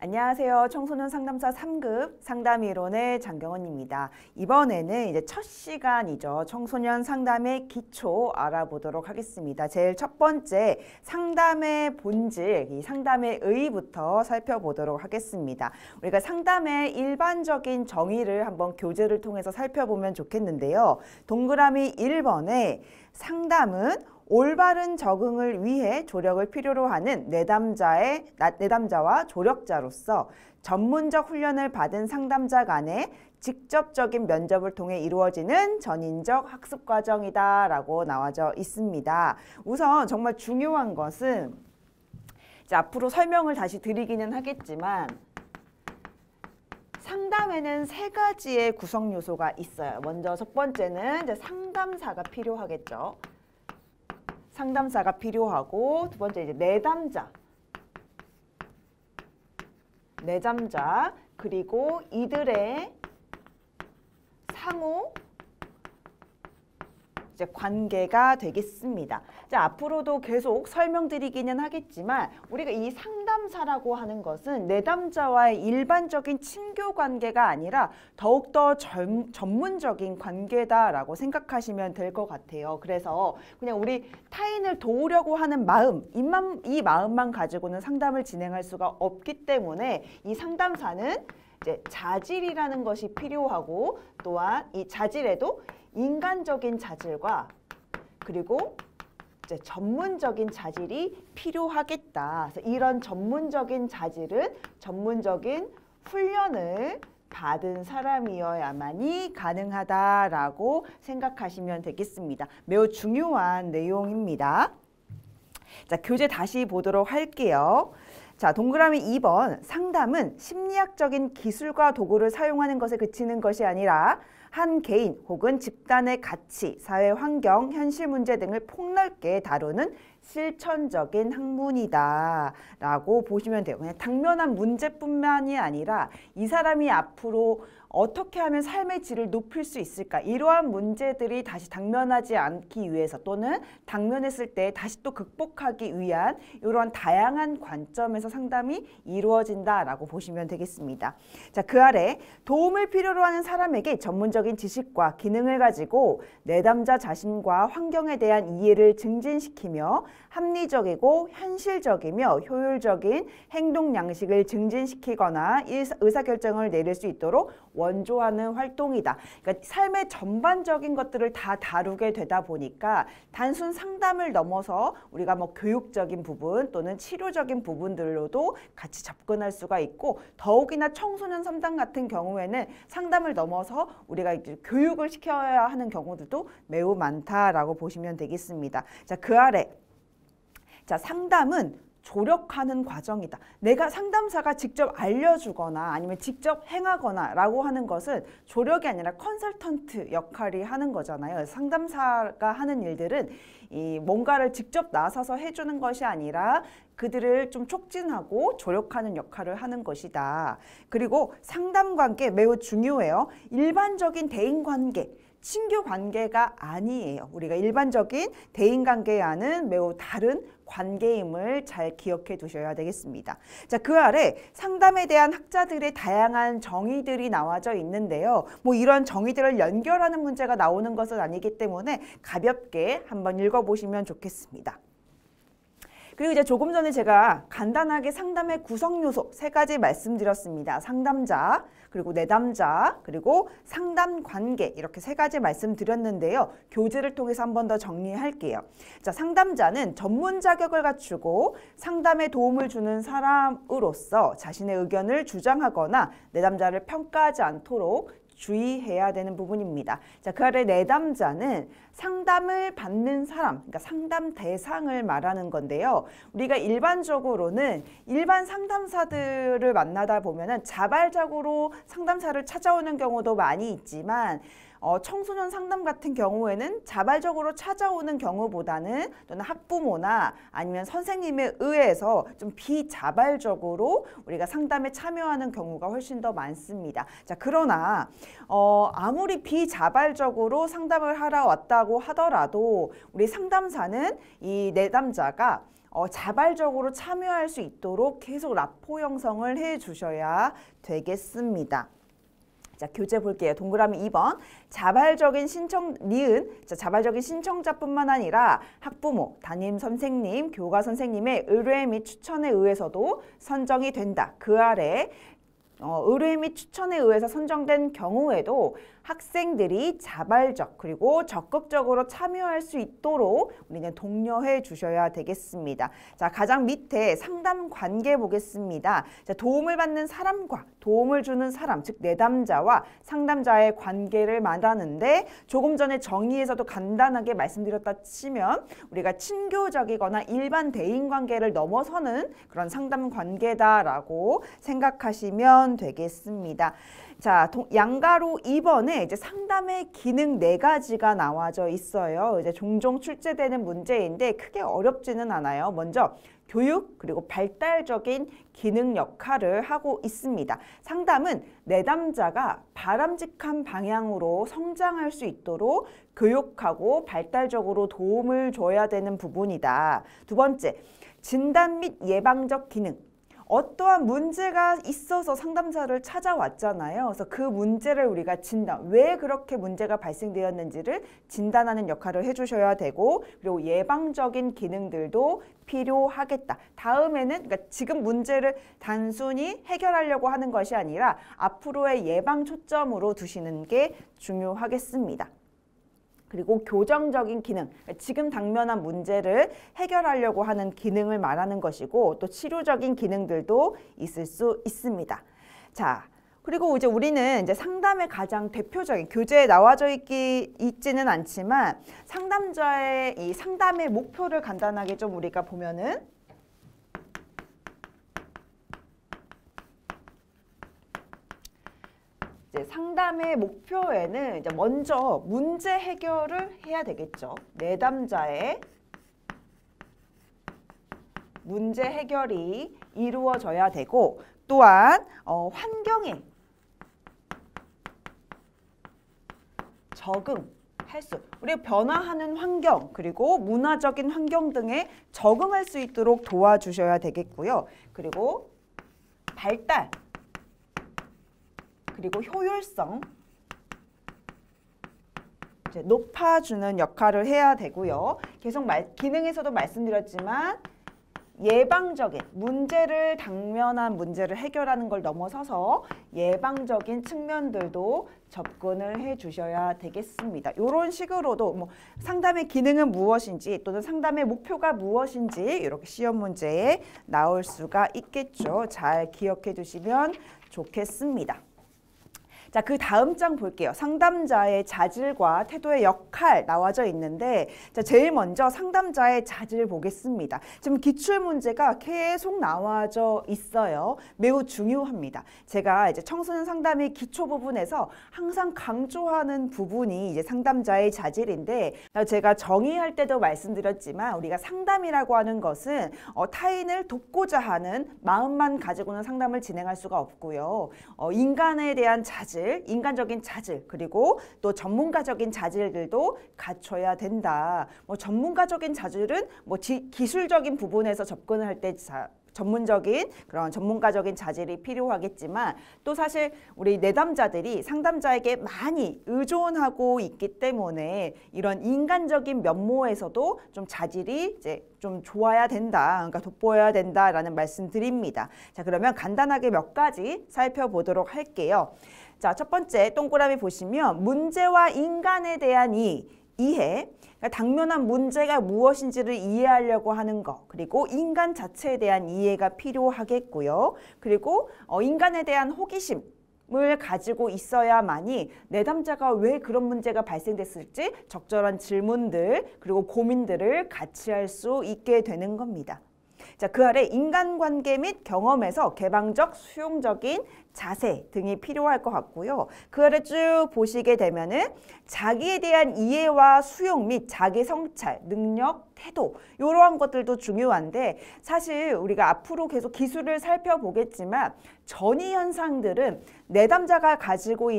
안녕하세요. 청소년 상담사 3급 상담이론의 장경원입니다. 이번에는 이제 첫 시간이죠. 청소년 상담의 기초 알아보도록 하겠습니다. 제일 첫 번째 상담의 본질, 이 상담의 의의부터 살펴보도록 하겠습니다. 우리가 상담의 일반적인 정의를 한번 교재를 통해서 살펴보면 좋겠는데요. 동그라미 1번에 상담은 올바른 적응을 위해 조력을 필요로 하는 내담자와 조력자로서 전문적 훈련을 받은 상담자 간의 직접적인 면접을 통해 이루어지는 전인적 학습 과정이다 라고 나와져 있습니다. 우선 정말 중요한 것은 이제 앞으로 설명을 다시 드리기는 하겠지만 상담에는 세 가지의 구성 요소가 있어요. 먼저 첫 번째는 이제 상담사가 필요하겠죠. 상담사가 필요하고, 두 번째 이제 내담자, 그리고 이들의 상호 이제 관계가 되겠습니다. 자, 앞으로도 계속 설명드리기는 하겠지만 우리가 이 상담사라고 하는 것은 내담자와의 일반적인 친교 관계가 아니라 더욱더 전문적인 관계다라고 생각하시면 될 것 같아요. 그래서 그냥 우리 타인을 도우려고 하는 마음, 이 마음만 가지고는 상담을 진행할 수가 없기 때문에 이 상담사는 이제 자질이라는 것이 필요하고, 또한 이 자질에도 인간적인 자질과 그리고 이제 전문적인 자질이 필요하겠다. 그래서 이런 전문적인 자질은 전문적인 훈련을 받은 사람이어야만이 가능하다라고 생각하시면 되겠습니다. 매우 중요한 내용입니다. 자, 교재 다시 보도록 할게요. 자, 동그라미 2번, 상담은 심리학적인 기술과 도구를 사용하는 것에 그치는 것이 아니라 한 개인 혹은 집단의 가치, 사회 환경, 현실 문제 등을 폭넓게 다루는 실천적인 학문이다 라고 보시면 돼요. 그냥 당면한 문제뿐만이 아니라 이 사람이 앞으로 어떻게 하면 삶의 질을 높일 수 있을까, 이러한 문제들이 다시 당면하지 않기 위해서 또는 당면했을 때 다시 또 극복하기 위한 이러한 다양한 관점에서 상담이 이루어진다라고 보시면 되겠습니다. 자, 그 아래 도움을 필요로 하는 사람에게 전문적인 지식과 기능을 가지고 내담자 자신과 환경에 대한 이해를 증진시키며 합리적이고 현실적이며 효율적인 행동 양식을 증진시키거나 의사결정을 내릴 수 있도록 원조하는 활동이다. 그러니까 삶의 전반적인 것들을 다 다루게 되다 보니까 단순 상담을 넘어서 우리가 뭐 교육적인 부분 또는 치료적인 부분들로도 같이 접근할 수가 있고, 더욱이나 청소년 상담 같은 경우에는 상담을 넘어서 우리가 이제 교육을 시켜야 하는 경우들도 매우 많다라고 보시면 되겠습니다. 자, 그 아래 자, 상담은 조력하는 과정이다. 내가 상담사가 직접 알려주거나 아니면 직접 행하거나 라고 하는 것은 조력이 아니라 컨설턴트 역할이 하는 거잖아요. 상담사가 하는 일들은 이 뭔가를 직접 나서서 해주는 것이 아니라 그들을 좀 촉진하고 조력하는 역할을 하는 것이다. 그리고 상담관계 매우 중요해요. 일반적인 대인관계, 친교 관계가 아니에요. 우리가 일반적인 대인관계와는 매우 다른 관계임을 잘 기억해 두셔야 되겠습니다. 자, 그 아래 상담에 대한 학자들의 다양한 정의들이 나와져 있는데요. 뭐 이런 정의들을 연결하는 문제가 나오는 것은 아니기 때문에 가볍게 한번 읽어보시면 좋겠습니다. 그리고 이제 조금 전에 제가 간단하게 상담의 구성 요소 세 가지 말씀드렸습니다. 상담자, 그리고 내담자, 그리고 상담 관계, 이렇게 세 가지 말씀드렸는데요. 교재를 통해서 한 번 더 정리할게요. 자, 상담자는 전문 자격을 갖추고 상담에 도움을 주는 사람으로서 자신의 의견을 주장하거나 내담자를 평가하지 않도록 주의해야 되는 부분입니다. 자, 그 아래 내담자는 상담을 받는 사람, 그러니까 상담 대상을 말하는 건데요. 우리가 일반적으로는 일반 상담사들을 만나다 보면은 자발적으로 상담사를 찾아오는 경우도 많이 있지만 청소년 상담 같은 경우에는 자발적으로 찾아오는 경우보다는 또는 학부모나 아니면 선생님에 의해서 좀 비자발적으로 우리가 상담에 참여하는 경우가 훨씬 더 많습니다. 자, 그러나 아무리 비자발적으로 상담을 하러 왔다고 하더라도 우리 상담사는 이 내담자가 자발적으로 참여할 수 있도록 계속 라포 형성을 해 주셔야 되겠습니다. 자, 교재 볼게요. 동그라미 2번. 자발적인 신청자뿐만 아니라 학부모, 담임 선생님, 교과 선생님의 의뢰 및 추천에 의해서도 선정이 된다. 그 아래 의뢰 및 추천에 의해서 선정된 경우에도 학생들이 자발적 그리고 적극적으로 참여할 수 있도록 우리는 독려해 주셔야 되겠습니다. 자, 가장 밑에 상담 관계 보겠습니다. 자, 도움을 받는 사람과 도움을 주는 사람, 즉 내담자와 상담자의 관계를 말하는데 조금 전에 정의에서도 간단하게 말씀드렸다 치면 우리가 친교적이거나 일반 대인 관계를 넘어서는 그런 상담 관계다라고 생각하시면 되겠습니다. 자, 양가로 2번에 이제 상담의 기능 4가지가 나와져 있어요. 이제 종종 출제되는 문제인데 크게 어렵지는 않아요. 먼저 교육 그리고 발달적인 기능 역할을 하고 있습니다. 상담은 내담자가 바람직한 방향으로 성장할 수 있도록 교육하고 발달적으로 도움을 줘야 되는 부분이다. 두 번째, 진단 및 예방적 기능. 어떠한 문제가 있어서 상담사를 찾아왔잖아요. 그래서 그 문제를 우리가 왜 그렇게 문제가 발생되었는지를 진단하는 역할을 해주셔야 되고, 그리고 예방적인 기능들도 필요하겠다. 다음에는 그러니까 지금 문제를 단순히 해결하려고 하는 것이 아니라 앞으로의 예방 초점으로 두시는 게 중요하겠습니다. 그리고 교정적인 기능, 지금 당면한 문제를 해결하려고 하는 기능을 말하는 것이고, 또 치료적인 기능들도 있을 수 있습니다. 자, 그리고 이제 우리는 이제 상담의 가장 대표적인, 교재에 나와져 있지는 않지만 상담자의 이 상담의 목표를 간단하게 좀 우리가 보면은, 이제 상담의 목표에는 이제 먼저 문제 해결을 해야 되겠죠. 내담자의 문제 해결이 이루어져야 되고, 또한 환경에 적응할 수, 우리가 변화하는 환경 그리고 문화적인 환경 등에 적응할 수 있도록 도와주셔야 되겠고요. 그리고 발달 그리고 효율성 이제 높아주는 역할을 해야 되고요. 계속 기능에서도 말씀드렸지만 예방적인 문제를 당면한 문제를 해결하는 걸 넘어서서 예방적인 측면들도 접근을 해 주셔야 되겠습니다. 이런 식으로도 뭐 상담의 기능은 무엇인지 또는 상담의 목표가 무엇인지 이렇게 시험 문제에 나올 수가 있겠죠. 잘 기억해 두시면 좋겠습니다. 자, 그 다음 장 볼게요. 상담자의 자질과 태도의 역할 나와져 있는데, 자, 제일 먼저 상담자의 자질 보겠습니다. 지금 기출문제가 계속 나와져 있어요. 매우 중요합니다. 제가 이제 청소년 상담의 기초 부분에서 항상 강조하는 부분이 이제 상담자의 자질인데, 제가 정의할 때도 말씀드렸지만 우리가 상담이라고 하는 것은 타인을 돕고자 하는 마음만 가지고는 상담을 진행할 수가 없고요. 인간에 대한 자질, 인간적인 자질, 그리고 또 전문가적인 자질들도 갖춰야 된다. 뭐 전문가적인 자질은 뭐 기술적인 부분에서 접근을 할 때 전문적인 그런 전문가적인 자질이 필요하겠지만, 또 사실 우리 내담자들이 상담자에게 많이 의존하고 있기 때문에 이런 인간적인 면모에서도 좀 자질이 이제 좀 좋아야 된다, 그러니까 돋보여야 된다라는 말씀드립니다. 자, 그러면 간단하게 몇 가지 살펴보도록 할게요. 자, 첫 번째 동그라미 보시면 문제와 인간에 대한 이해, 그러니까 당면한 문제가 무엇인지를 이해하려고 하는 것, 그리고 인간 자체에 대한 이해가 필요하겠고요. 그리고 인간에 대한 호기심을 가지고 있어야만이 내담자가 왜 그런 문제가 발생됐을지 적절한 질문들 그리고 고민들을 같이 할 수 있게 되는 겁니다. 자, 그 아래 인간관계 및 경험에서 개방적, 수용적인 자세 등이 필요할 것 같고요. 그 아래 쭉 보시게 되면은 자기에 대한 이해와 수용 및 자기 성찰, 능력, 태도 이러한 것들도 중요한데, 사실 우리가 앞으로 계속 기술을 살펴보겠지만 전이 현상들은 내담자가 가지고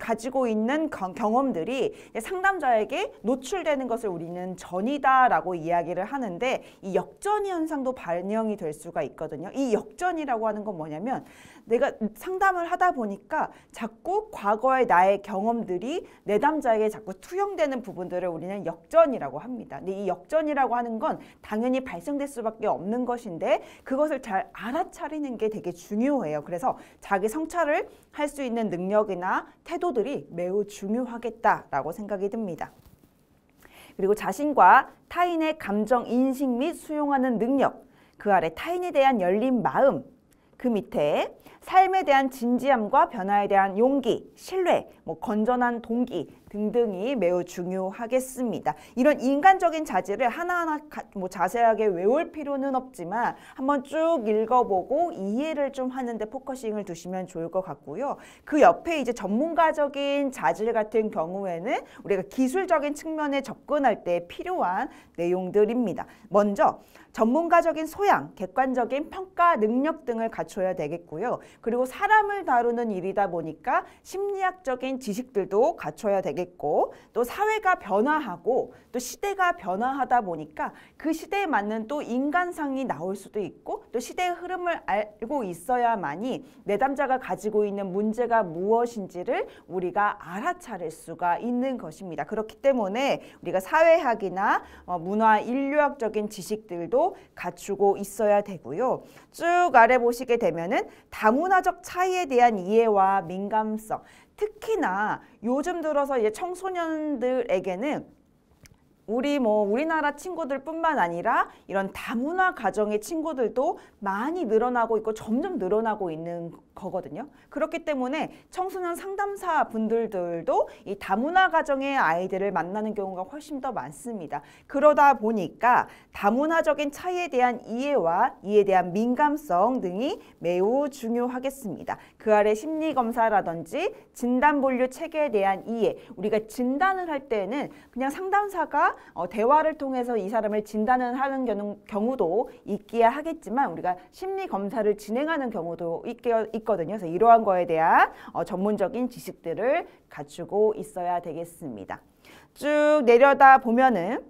가지고 있는 경험들이 상담자에게 노출되는 것을 우리는 전이다라고 이야기를 하는데 이 역전 현상도 반영이 될 수가 있거든요. 이 역전이라고 하는 건 뭐냐면 내가 상담을 하다 보니까 자꾸 과거의 나의 경험들이 내담자에게 자꾸 투영되는 부분들을 우리는 역전이라고 합니다. 근데 이 역전이라고 하는 건 당연히 발생될 수밖에 없는 것인데 그것을 잘 알아차리는 게 되게 중요해요. 그래서 자기 성찰을 할 수 있는 능력이나 태도들이 매우 중요하겠다라고 생각이 듭니다. 그리고 자신과 타인의 감정 인식 및 수용하는 능력, 그 아래 타인에 대한 열린 마음, 그 밑에 삶에 대한 진지함과 변화에 대한 용기, 신뢰, 건전한 동기 등등이 매우 중요하겠습니다. 이런 인간적인 자질을 하나하나 자세하게 외울 필요는 없지만 한번 쭉 읽어보고 이해를 좀 하는데 포커싱을 두시면 좋을 것 같고요. 그 옆에 이제 전문가적인 자질 같은 경우에는 우리가 기술적인 측면에 접근할 때 필요한 내용들입니다. 먼저 전문가적인 소양, 객관적인 평가 능력 등을 갖춰야 되겠고요. 그리고 사람을 다루는 일이다 보니까 심리학적인 지식들도 갖춰야 되겠고 또 사회가 변화하고 또 시대가 변화하다 보니까 그 시대에 맞는 또 인간상이 나올 수도 있고 또 시대의 흐름을 알고 있어야만이 내담자가 가지고 있는 문제가 무엇인지를 우리가 알아차릴 수가 있는 것입니다. 그렇기 때문에 우리가 사회학이나 문화 인류학적인 지식들도 갖추고 있어야 되고요. 쭉 아래 보시게 되면은 다문화적 차이에 대한 이해와 민감성, 특히나 요즘 들어서 이제 청소년들에게는 우리나라 친구들뿐만 아니라 이런 다문화 가정의 친구들도 많이 늘어나고 있고 점점 늘어나고 있는 거거든요. 그렇기 때문에 청소년 상담사 분들도 이 다문화 가정의 아이들을 만나는 경우가 훨씬 더 많습니다. 그러다 보니까 다문화적인 차이에 대한 이해와 이에 대한 민감성 등이 매우 중요하겠습니다. 그 아래 심리검사라든지 진단분류 체계에 대한 이해, 우리가 진단을 할 때는 그냥 상담사가 대화를 통해서 이 사람을 진단을 하는 경우도 있기야 하겠지만 우리가 심리검사를 진행하는 경우도 있거든요. 그래서 이러한 거에 대한 전문적인 지식들을 갖추고 있어야 되겠습니다. 쭉 내려다 보면은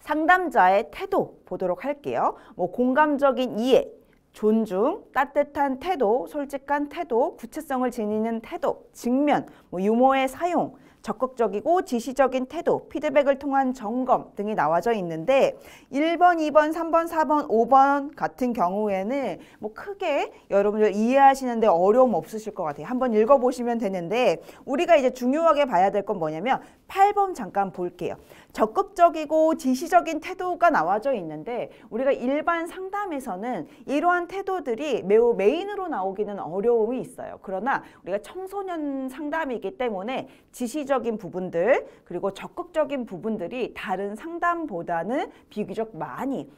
상담자의 태도 보도록 할게요. 공감적인 이해, 존중, 따뜻한 태도, 솔직한 태도, 구체성을 지니는 태도, 직면, 유머의 사용, 적극적이고 지시적인 태도, 피드백을 통한 점검 등이 나와져 있는데 1번, 2번, 3번, 4번, 5번 같은 경우에는 크게 여러분들 이해하시는데 어려움 없으실 것 같아요. 한번 읽어보시면 되는데 우리가 이제 중요하게 봐야 될 건 뭐냐면 8번 잠깐 볼게요. 적극적이고 지시적인 태도가 나와져 있는데 우리가 일반 상담에서는 이러한 태도들이 매우 메인으로 나오기는 어려움이 있어요. 그러나 우리가 청소년 상담이기 때문에 지시적인 부분들 그리고 적극적인 부분들이 다른 상담보다는 비교적 많이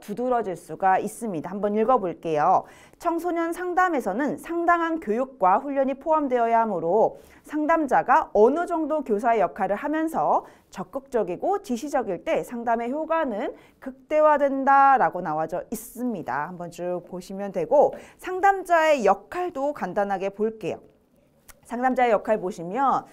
두드러질 수가 있습니다. 한번 읽어볼게요. 청소년 상담에서는 상당한 교육과 훈련이 포함되어야 하므로 상담자가 어느 정도 교사의 역할을 하면서 적극적이고 지시적일 때 상담의 효과는 극대화된다라고 나와져 있습니다. 한번 쭉 보시면 되고 상담자의 역할도 간단하게 볼게요. 상담자의 역할 보시면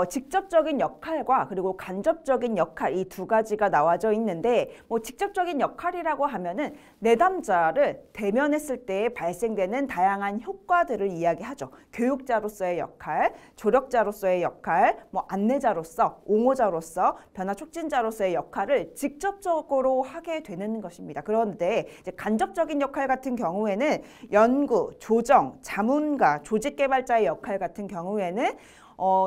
직접적인 역할과 그리고 간접적인 역할 이 두 가지가 나와져 있는데 직접적인 역할이라고 하면은 내담자를 대면했을 때 발생되는 다양한 효과들을 이야기하죠. 교육자로서의 역할, 조력자로서의 역할, 안내자로서, 옹호자로서, 변화 촉진자로서의 역할을 직접적으로 하게 되는 것입니다. 그런데 이제 간접적인 역할 같은 경우에는 연구, 조정, 자문가, 조직개발자의 역할 같은 경우에는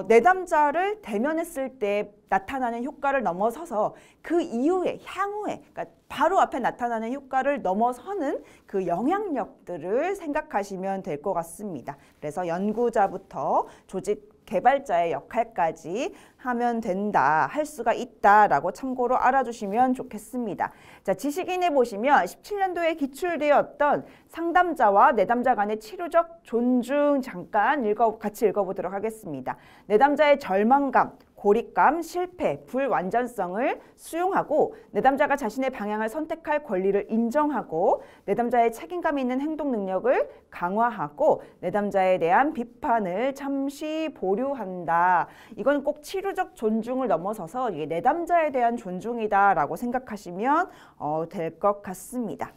내담자를 대면했을 때 나타나는 효과를 넘어서서 그 이후에 향후에 그러니까 바로 앞에 나타나는 효과를 넘어서는 그 영향력들을 생각하시면 될 것 같습니다. 그래서 연구자부터 조직 개발자의 역할까지 하면 된다, 할 수가 있다라고 참고로 알아주시면 좋겠습니다. 자, 지식인에 보시면 17년도에 기출되었던 상담자와 내담자 간의 치료적 존중 잠깐 같이 읽어보도록 하겠습니다. 내담자의 절망감, 고립감, 실패, 불완전성을 수용하고 내담자가 자신의 방향을 선택할 권리를 인정하고 내담자의 책임감 있는 행동 능력을 강화하고 내담자에 대한 비판을 잠시 보류한다. 이건 꼭 치료적 존중을 넘어서서 이게 내담자에 대한 존중이다라고 생각하시면 될 것 같습니다.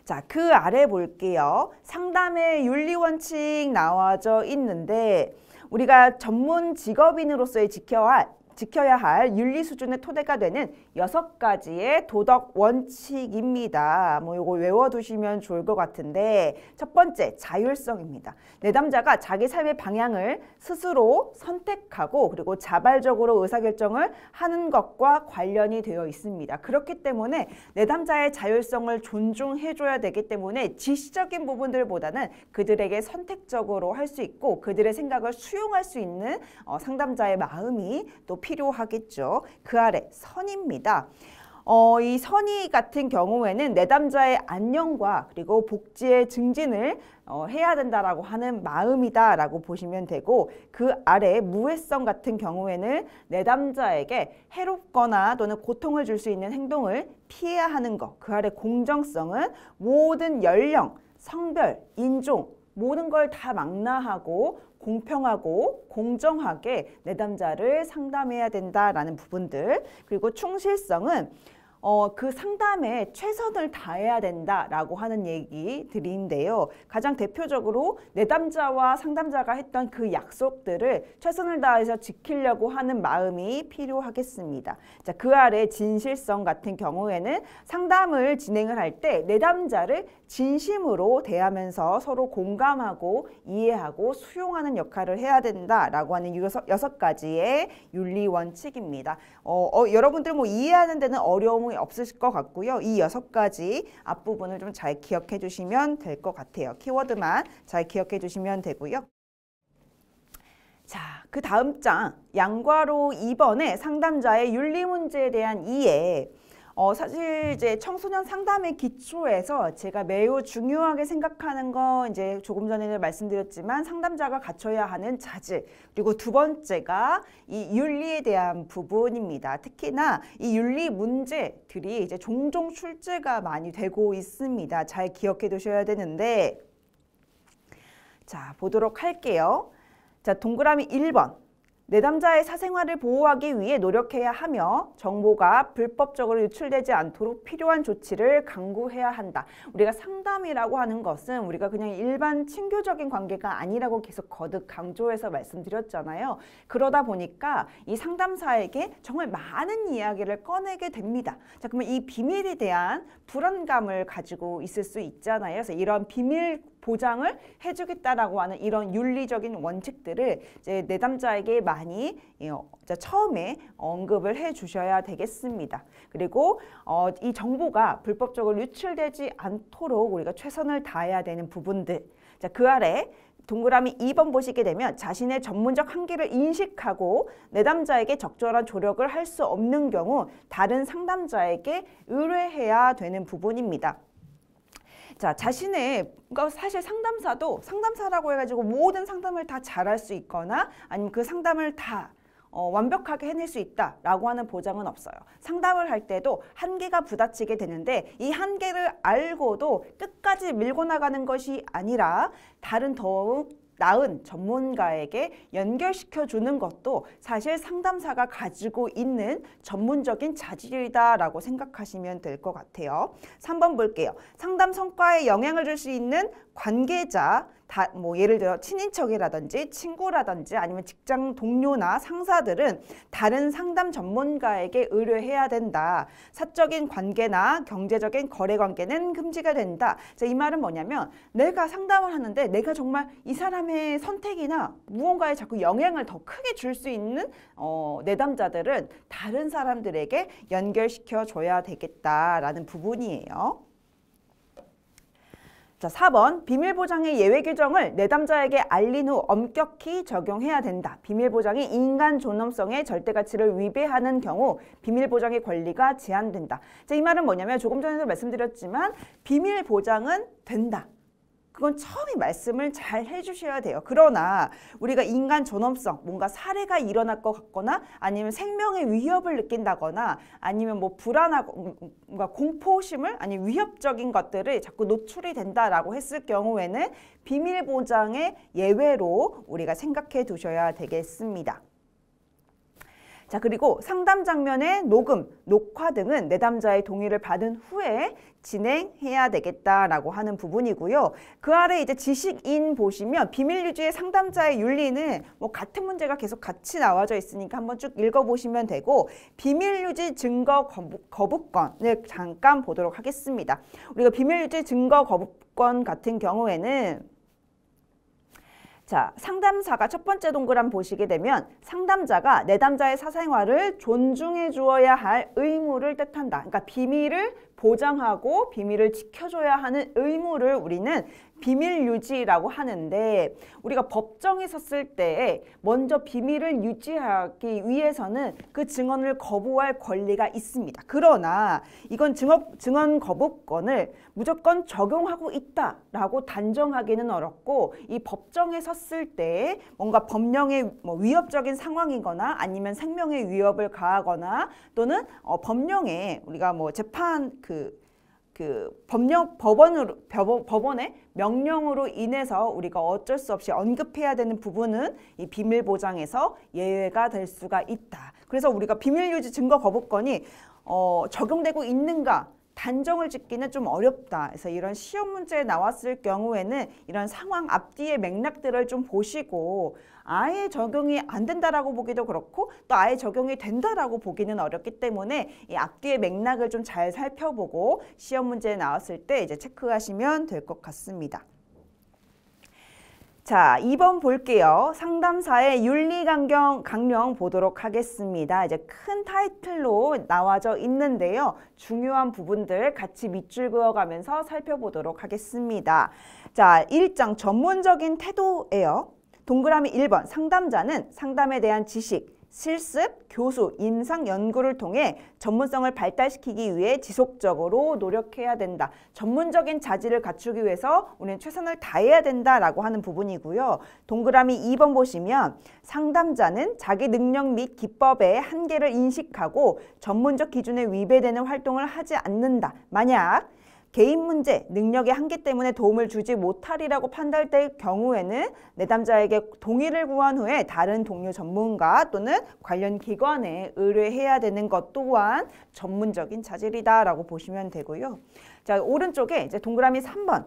자, 그 아래 볼게요. 상담의 윤리원칙 나와져 있는데 우리가 전문 직업인으로서의 지켜야 할 윤리 수준의 토대가 되는 6가지의 도덕 원칙입니다. 뭐 이거 외워두시면 좋을 것 같은데 첫 번째, 자율성입니다. 내담자가 자기 삶의 방향을 스스로 선택하고 그리고 자발적으로 의사결정을 하는 것과 관련이 되어 있습니다. 그렇기 때문에 내담자의 자율성을 존중해줘야 되기 때문에 지시적인 부분들보다는 그들에게 선택적으로 할 수 있고 그들의 생각을 수용할 수 있는 상담자의 마음이 또 필요하겠죠. 그 아래 선입니다. 이 선의 같은 경우에는 내담자의 안녕과 그리고 복지의 증진을 해야 된다라고 하는 마음이다라고 보시면 되고 그 아래 무해성 같은 경우에는 내담자에게 해롭거나 또는 고통을 줄 수 있는 행동을 피해야 하는 것. 그 아래 공정성은 모든 연령, 성별, 인종 모든 걸 다 망라하고 공평하고 공정하게 내담자를 상담해야 된다라는 부분들. 그리고 충실성은 그 상담에 최선을 다해야 된다라고 하는 얘기들인데요. 가장 대표적으로 내담자와 상담자가 했던 그 약속들을 최선을 다해서 지키려고 하는 마음이 필요하겠습니다. 자, 그 아래 진실성 같은 경우에는 상담을 진행을 할 때 내담자를 진심으로 대하면서 서로 공감하고 이해하고 수용하는 역할을 해야 된다라고 하는 6가지의 윤리 원칙입니다. 여러분들 뭐 이해하는 데는 어려움이 없으실 것 같고요. 이 6가지 앞부분을 좀 잘 기억해 주시면 될 것 같아요. 키워드만 잘 기억해 주시면 되고요. 자, 그 다음 장 양괄호 2번의 상담자의 윤리 문제에 대한 이해. 사실 이제 청소년 상담의 기초에서 제가 매우 중요하게 생각하는 거 이제 조금 전에는 말씀드렸지만 상담자가 갖춰야 하는 자질, 그리고 두 번째가 이 윤리에 대한 부분입니다. 특히나 이 윤리 문제들이 이제 종종 출제가 많이 되고 있습니다. 잘 기억해 두셔야 되는데 자, 보도록 할게요. 자, 동그라미 1번. 내담자의 사생활을 보호하기 위해 노력해야 하며 정보가 불법적으로 유출되지 않도록 필요한 조치를 강구해야 한다. 우리가 상담이라고 하는 것은 우리가 그냥 일반 친교적인 관계가 아니라고 계속 거듭 강조해서 말씀드렸잖아요. 그러다 보니까 이 상담사에게 정말 많은 이야기를 꺼내게 됩니다. 자, 그러면 이 비밀에 대한 불안감을 가지고 있을 수 있잖아요. 그래서 이런 비밀 보장을 해주겠다라고 하는 이런 윤리적인 원칙들을 이제 내담자에게 많이 처음에 언급을 해주셔야 되겠습니다. 그리고 이 정보가 불법적으로 유출되지 않도록 우리가 최선을 다해야 되는 부분들. 자, 그 아래 동그라미 2번 보시게 되면 자신의 전문적 한계를 인식하고 내담자에게 적절한 조력을 할 수 없는 경우 다른 상담자에게 의뢰해야 되는 부분입니다. 자, 그러니까 사실 상담사도 상담사라고 해가지고 모든 상담을 다 잘할 수 있거나 아니면 그 상담을 다 완벽하게 해낼 수 있다라고 하는 보장은 없어요. 상담을 할 때도 한계가 부딪히게 되는데 이 한계를 알고도 끝까지 밀고 나가는 것이 아니라 다른 더욱 나은 전문가에게 연결시켜주는 것도 사실 상담사가 가지고 있는 전문적인 자질이다라고 생각하시면 될 것 같아요. 3번 볼게요. 상담 성과에 영향을 줄 수 있는 관계자, 뭐 예를 들어 친인척이라든지 친구라든지 아니면 직장 동료나 상사들은 다른 상담 전문가에게 의뢰해야 된다. 사적인 관계나 경제적인 거래 관계는 금지가 된다. 자, 이 말은 뭐냐면 내가 상담을 하는데 내가 정말 이 사람의 선택이나 무언가에 자꾸 영향을 더 크게 줄 수 있는 내담자들은 다른 사람들에게 연결시켜 줘야 되겠다라는 부분이에요. 자, 4번 비밀보장의 예외 규정을 내담자에게 알린 후 엄격히 적용해야 된다. 비밀보장이 인간 존엄성의 절대가치를 위배하는 경우 비밀보장의 권리가 제한된다. 자, 이 말은 뭐냐면 조금 전에도 말씀드렸지만 비밀보장은 된다. 그건 처음에 말씀을 잘 해주셔야 돼요. 그러나 우리가 인간 존엄성, 뭔가 살해가 일어날 것 같거나 아니면 생명의 위협을 느낀다거나 아니면 뭐 불안하고 뭔가 공포심을 아니면 위협적인 것들을 자꾸 노출이 된다라고 했을 경우에는 비밀 보장의 예외로 우리가 생각해 두셔야 되겠습니다. 자, 그리고 상담 장면의 녹음, 녹화 등은 내담자의 동의를 받은 후에 진행해야 되겠다라고 하는 부분이고요. 그 아래 이제 지식인 보시면 비밀 유지의 상담자의 윤리는 뭐 같은 문제가 계속 같이 나와져 있으니까 한번 쭉 읽어보시면 되고 비밀 유지 증거 거부권을 잠깐 보도록 하겠습니다. 우리가 비밀 유지 증거 거부권 같은 경우에는 자, 상담사가 첫 번째 동그라미 보시게 되면 상담자가 내담자의 사생활을 존중해 주어야 할 의무를 뜻한다. 그러니까 비밀을 보장하고 비밀을 지켜줘야 하는 의무를 우리는 비밀 유지라고 하는데 우리가 법정에 섰을 때 먼저 비밀을 유지하기 위해서는 그 증언을 거부할 권리가 있습니다. 그러나 이건 증언 거부권을 무조건 적용하고 있다라고 단정하기는 어렵고 이 법정에 섰을 때 뭔가 법령의 위협적인 상황이거나 아니면 생명의 위협을 가하거나 또는 법령에 우리가 뭐 재판 법원의 명령으로 인해서 우리가 어쩔 수 없이 언급해야 되는 부분은 이 비밀 보장에서 예외가 될 수가 있다. 그래서 우리가 비밀 유지 증거 거부권이 적용되고 있는가 단정을 짓기는 좀 어렵다. 그래서 이런 시험 문제에 나왔을 경우에는 이런 상황 앞뒤의 맥락들을 좀 보시고 아예 적용이 안 된다라고 보기도 그렇고 또 아예 적용이 된다라고 보기는 어렵기 때문에 이 앞뒤의 맥락을 좀 잘 살펴보고 시험 문제에 나왔을 때 이제 체크하시면 될 것 같습니다. 자, 2번 볼게요. 상담사의 윤리 강령 보도록 하겠습니다. 이제 큰 타이틀로 나와져 있는데요. 중요한 부분들 같이 밑줄 그어가면서 살펴보도록 하겠습니다. 자, 1장 전문적인 태도예요. 동그라미 1번 상담자는 상담에 대한 지식, 실습, 교수, 임상 연구를 통해 전문성을 발달시키기 위해 지속적으로 노력해야 된다. 전문적인 자질을 갖추기 위해서 우리는 최선을 다해야 된다라고 하는 부분이고요. 동그라미 2번 보시면 상담자는 자기 능력 및 기법의 한계를 인식하고 전문적 기준에 위배되는 활동을 하지 않는다. 만약 개인 문제, 능력의 한계 때문에 도움을 주지 못하리라고 판단될 경우에는 내담자에게 동의를 구한 후에 다른 동료 전문가 또는 관련 기관에 의뢰해야 되는 것 또한 전문적인 자질이다라고 보시면 되고요. 자, 오른쪽에 이제 동그라미 3번.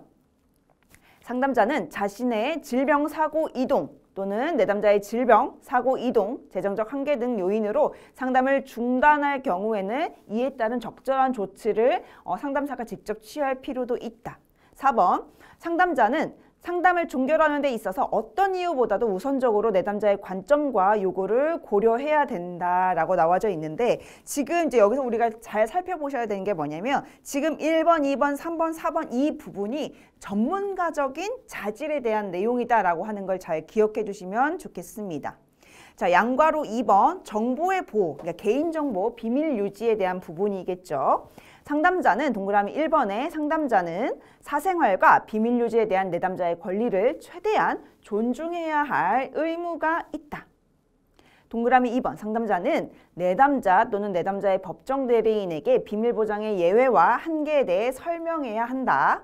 상담자는 자신의 질병 사고 이동 또는 내담자의 질병, 사고 이동, 재정적 한계 등 요인으로 상담을 중단할 경우에는 이에 따른 적절한 조치를 상담사가 직접 취할 필요도 있다. 4번, 상담자는 상담을 종결하는 데 있어서 어떤 이유보다도 우선적으로 내담자의 관점과 요구를 고려해야 된다라고 나와져 있는데 지금 이제 여기서 우리가 잘 살펴보셔야 되는 게 뭐냐면 지금 1번, 2번, 3번, 4번 이 부분이 전문가적인 자질에 대한 내용이다라고 하는 걸 잘 기억해 주시면 좋겠습니다. 자, 양괄호 2번 정보의 보호, 그러니까 개인정보 비밀 유지에 대한 부분이겠죠. 상담자는 동그라미 1번에 상담자는 사생활과 비밀 유지에 대한 내담자의 권리를 최대한 존중해야 할 의무가 있다. 동그라미 2번 상담자는 내담자 또는 내담자의 법정 대리인에게 비밀 보장의 예외와 한계에 대해 설명해야 한다.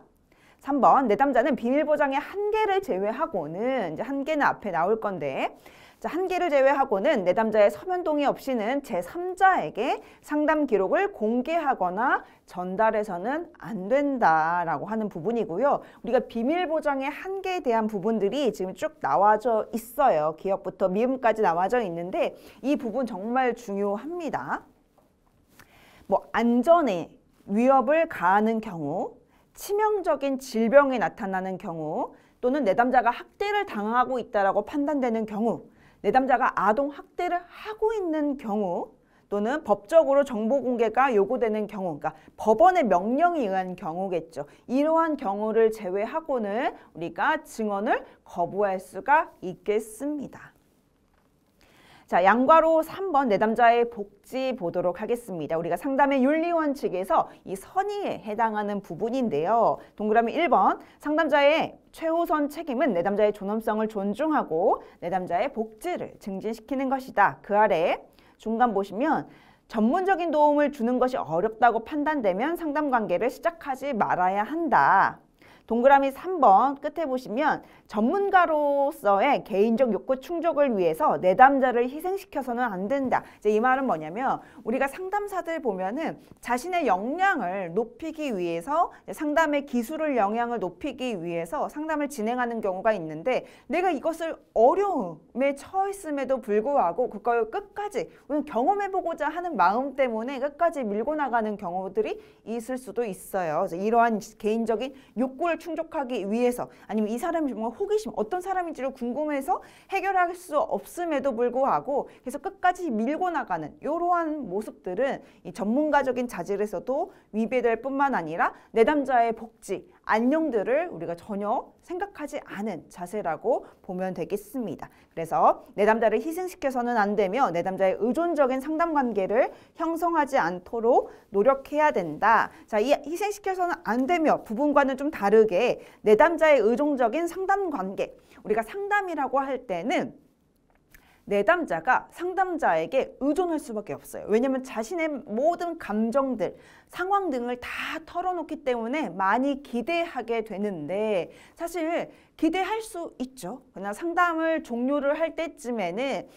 3번 내담자는 비밀 보장의 한계를 제외하고는 이제 한계는 앞에 나올 건데 자, 한계를 제외하고는 내담자의 서면 동의 없이는 제3자에게 상담 기록을 공개하거나 전달해서는 안 된다라고 하는 부분이고요. 우리가 비밀 보장의 한계에 대한 부분들이 지금 쭉 나와져 있어요. 기억부터 미음까지 나와져 있는데 이 부분 정말 중요합니다. 뭐 안전에 위협을 가하는 경우, 치명적인 질병이 나타나는 경우 또는 내담자가 학대를 당하고 있다라고 판단되는 경우 내담자가 아동 학대를 하고 있는 경우 또는 법적으로 정보 공개가 요구되는 경우, 그러니까 법원의 명령에 의한 경우겠죠. 이러한 경우를 제외하고는 우리가 증언을 거부할 수가 있겠습니다. 자, 양괄호 3번 내담자의 복지 보도록 하겠습니다. 우리가 상담의 윤리 원칙에서 이 선의에 해당하는 부분인데요. 동그라미 1번 상담자의 최우선 책임은 내담자의 존엄성을 존중하고 내담자의 복지를 증진시키는 것이다. 그 아래 중간 보시면 전문적인 도움을 주는 것이 어렵다고 판단되면 상담관계를 시작하지 말아야 한다. 동그라미 3번 끝에 보시면 전문가로서의 개인적 욕구 충족을 위해서 내담자를 희생시켜서는 안 된다. 이제 이 말은 뭐냐면 우리가 상담사들 보면은 자신의 역량을 높이기 위해서 상담의 기술을 역량을 높이기 위해서 상담을 진행하는 경우가 있는데 내가 이것을 어려움에 처했음에도 불구하고 그걸 끝까지 경험해보고자 하는 마음 때문에 끝까지 밀고 나가는 경우들이 있을 수도 있어요. 그래서 이러한 개인적인 욕구를 충족하기 위해서 아니면 이 사람이 정말 호기심 어떤 사람인지를 궁금해서 해결할 수 없음에도 불구하고 계속 끝까지 밀고 나가는 이러한 모습들은 이 전문가적인 자질에서도 위배될 뿐만 아니라 내담자의 복지, 안녕들을 우리가 전혀 생각하지 않은 자세라고 보면 되겠습니다. 그래서 내담자를 희생시켜서는 안 되며 내담자의 의존적인 상담관계를 형성하지 않도록 노력해야 된다. 자, 이 희생시켜서는 안 되며 부분과는 좀 다르게 내담자의 의존적인 상담관계, 우리가 상담이라고 할 때는 내담자가 상담자에게 의존할 수밖에 없어요. 왜냐하면 자신의 모든 감정들, 상황 등을 다 털어놓기 때문에 많이 기대하게 되는데 사실 기대할 수 있죠. 그러나 상담을 종료를 할 때쯤에는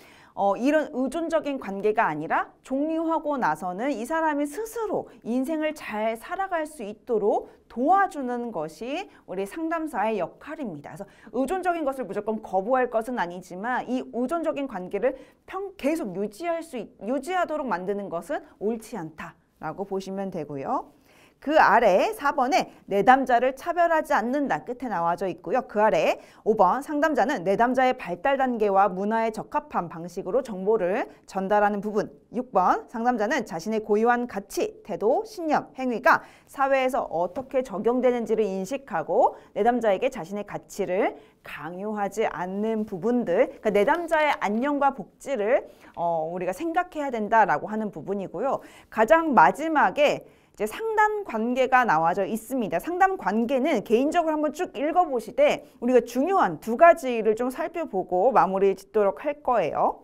이런 의존적인 관계가 아니라 종료하고 나서는 이 사람이 스스로 인생을 잘 살아갈 수 있도록 도와주는 것이 우리 상담사의 역할입니다. 그래서 의존적인 것을 무조건 거부할 것은 아니지만 이 의존적인 관계를 계속 유지하도록 만드는 것은 옳지 않다라고 보시면 되고요. 그 아래 4번에 내담자를 차별하지 않는다 끝에 나와져 있고요. 그 아래 5번 상담자는 내담자의 발달 단계와 문화에 적합한 방식으로 정보를 전달하는 부분. 6번 상담자는 자신의 고유한 가치, 태도, 신념, 행위가 사회에서 어떻게 적용되는지를 인식하고 내담자에게 자신의 가치를 강요하지 않는 부분들, 그러니까 내담자의 안녕과 복지를 우리가 생각해야 된다라고 하는 부분이고요. 가장 마지막에 이제 상담 관계가 나와져 있습니다. 상담 관계는 개인적으로 한번 쭉 읽어보시되 우리가 중요한 두 가지를 좀 살펴보고 마무리 짓도록 할 거예요.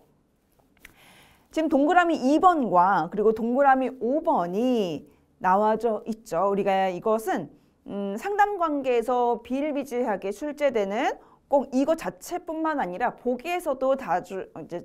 지금 동그라미 2번과 그리고 동그라미 5번이 나와져 있죠. 우리가 이것은 상담 관계에서 비일비재하게 출제되는 꼭 이거 자체뿐만 아니라 보기에서도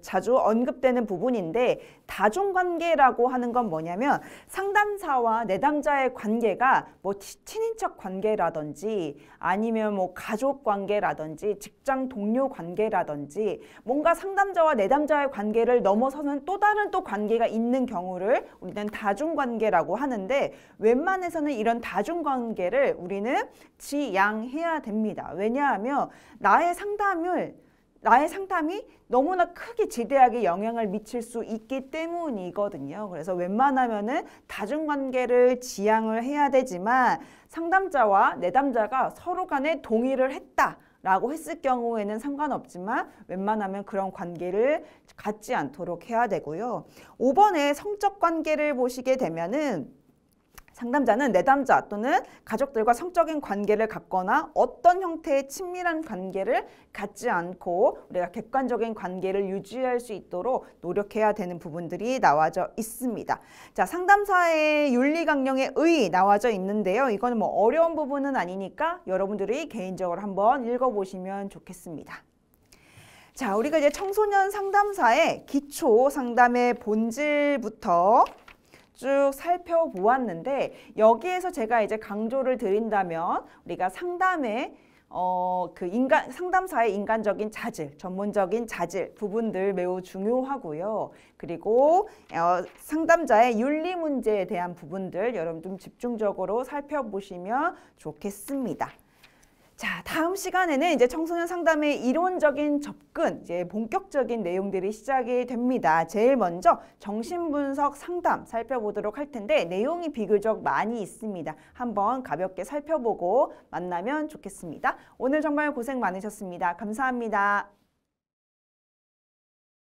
자주 언급되는 부분인데 다중관계라고 하는 건 뭐냐면 상담사와 내담자의 관계가 뭐 친인척 관계라든지 아니면 뭐 가족 관계라든지 직장 동료 관계라든지 뭔가 상담자와 내담자의 관계를 넘어서는 또 다른 또 관계가 있는 경우를 우리는 다중관계라고 하는데 웬만해서는 이런 다중관계를 우리는 지양해야 됩니다. 왜냐하면 나의 상담이 너무나 크게 지대하게 영향을 미칠 수 있기 때문이거든요. 그래서 웬만하면은 다중관계를 지향을 해야 되지만 상담자와 내담자가 서로 간에 동의를 했다라고 했을 경우에는 상관없지만 웬만하면 그런 관계를 갖지 않도록 해야 되고요. 5번에 성적 관계를 보시게 되면은 상담자는 내담자 또는 가족들과 성적인 관계를 갖거나 어떤 형태의 친밀한 관계를 갖지 않고 우리가 객관적인 관계를 유지할 수 있도록 노력해야 되는 부분들이 나와져 있습니다. 자, 상담사의 윤리강령의 의 나와져 있는데요. 이거는 뭐 어려운 부분은 아니니까 여러분들이 개인적으로 한번 읽어보시면 좋겠습니다. 자, 우리가 이제 청소년 상담사의 기초 상담의 본질부터 쭉 살펴보았는데 여기에서 제가 이제 강조를 드린다면 우리가 상담의 상담사의 인간적인 자질, 전문적인 자질 부분들 매우 중요하고요. 그리고 상담자의 윤리 문제에 대한 부분들 여러분 좀 집중적으로 살펴보시면 좋겠습니다. 자, 다음 시간에는 이제 청소년 상담의 이론적인 접근, 이제 본격적인 내용들이 시작이 됩니다. 제일 먼저 정신분석 상담 살펴보도록 할 텐데 내용이 비교적 많이 있습니다. 한번 가볍게 살펴보고 만나면 좋겠습니다. 오늘 정말 고생 많으셨습니다. 감사합니다.